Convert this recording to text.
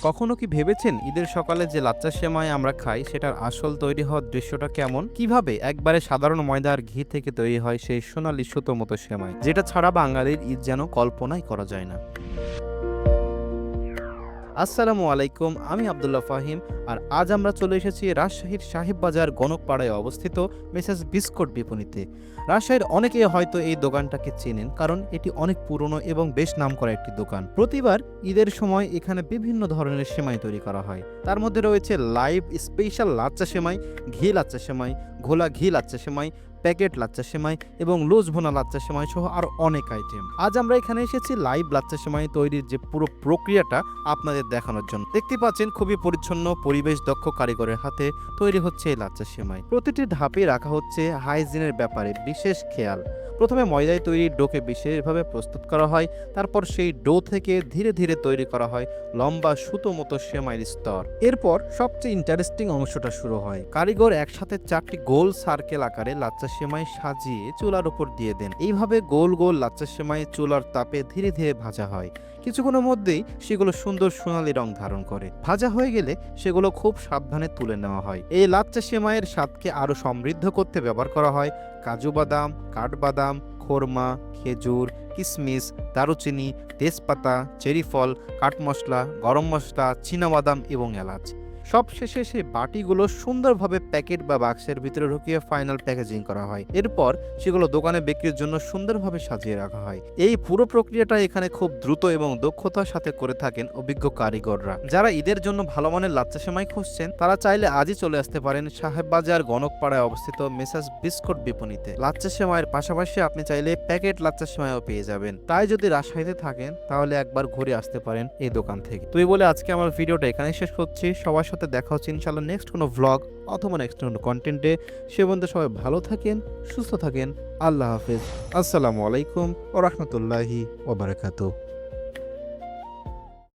কখনো কি ভেবেছেন ঈদের সকালে যে লাচ্চা সেমাই আমরা খাই সেটার আসল তৈরি হওয়ার দৃশ্যটা কেমন? কিভাবে একবারে সাধারণ ময়দা আর ঘি থেকে তৈরি হয় সেই সোনালি সুতো মতো সেমাই, যেটা ছাড়া বাঙালির ঈদ যেন কল্পনাই করা যায় না। আসসালামু আলাইকুম, আমি আব্দুল্লাহ ফাহিম। আর আজ আমরা চলে এসেছি রাজশাহীর সাহেববাজার গণকপাড়ায় অবস্থিত মেসার্স বিস্কুট বিপণীতে। রাজশাহীর অনেকেই হয়তো এই দোকানটাকে চেনেন, কারণ এটি অনেক পুরনো এবং বেশ নামকরা একটি দোকান। প্রতিবার ঈদের সময় এখানে বিভিন্ন ধরনের সেমাই তৈরি করা হয়। তার মধ্যে রয়েছে লাইভ স্পেশাল লাচ্চা সেমাই, ঘি লাচ্চা সেমাই, ঘোলা ঘি লাচ্চা সেমাই, প্যাকেট লাচ্চা সেমাই এবং লুজ ভুনা লাচ্চা সেমাই সহ আরও অনেক আইটেম। আজ আমরা এখানে এসেছি লাইভ লাচ্চা সেমাই তৈরির যে পুরো প্রক্রিয়াটা আপনাদের দেখানোর জন্য। দেখতে পাচ্ছেন খুবই পরিচ্ছন্ন, পরিবেশ দক্ষ কারিগরের হাতে তৈরি হচ্ছে এই লাচ্চা সেমাই। প্রতিটি ধাপে রাখা হচ্ছে হাইজিনের ব্যাপারে বিশেষ খেয়াল। প্রথমে ময়দায় তৈরি ডোকে বিশেষভাবে প্রস্তুত করা হয়, তারপর সেই ডো থেকে ধীরে ধীরে তৈরি করা হয় লম্বা সুতো মতো সেমাইয়ের স্তর। এরপর সবচেয়ে ইন্টারেস্টিং অংশটা শুরু হয়। কারিগর একসাথে 4টি গোল সার্কেল আকারে লাচ্চা সেমাই সাজিয়ে চুলার উপর দিয়ে দেন। এইভাবে গোল গোল লাচ্চা সেমাই চুলার তাপে ধীরে ধীরে ভাজা হয়। কিছুক্ষণের মধ্যেই সেগুলো সুন্দর সোনালী রং ধারণ করে। ভাজা হয়ে গেলে সেগুলো খুব সাবধানে তুলে নেওয়া হয়। এই লাচ্চা সেমাইয়ের স্বাদকে আরো সমৃদ্ধ করতে ব্যবহার করা হয় কাজু বাদাম, কাঠবাদাম, খোরমা, খেজুর, কিশমিশ, দারুচিনি, তেজপাতা, চেরি ফল, কাঠ মশলা, গরম মশলা, চীনাবাদাম এবং এলাচ। সব শেষে সেই বাটিগুলো সুন্দরভাবে প্যাকেট বা বাক্সের ভিতরে ঢুকিয়ে ফাইনাল প্যাকেজিং করা হয়। এরপর সেগুলো দোকানে বিক্রির জন্য সুন্দরভাবে সাজিয়ে রাখা হয়। এই পুরো প্রক্রিয়াটা এখানে খুব দ্রুত এবং দক্ষতার সাথে করে থাকেন অভিজ্ঞ কারিগররা। যারা ঈদের জন্য ভালো মানের লাচ্চা সেমাই খুঁজছেন, তারা চাইলে আজই চলে আসতে পারেন সাহেববাজার গণকপাড়ায় অবস্থিত মেসার্স বিস্কুট বিপণীতে। লাচ্চা সেমাইয়ের পাশাপাশি আপনি চাইলে প্যাকেট লাচ্চা সেমাইও পেয়ে যাবেন। তাই যদি রাজশাহীতে থাকেন তাহলে একবার ঘুরে আসতে পারেন এই দোকান থেকে। তুই বলে আজকে আমার ভিডিওটা এখানে শেষ করছি। সবার সাথে দেখা হচ্ছে ইনশাআল্লাহ নেক্সট কোনো ভ্লগ অথবা নেক্সট কোনো কন্টেন্টে। সে পর্যন্ত সবাই ভালো থাকেন, সুস্থ থাকেন। আল্লাহ হাফেজ। আসসালামু আলাইকুম ওয়া রাহমাতুল্লাহি ওয়া বারাকাতুহু।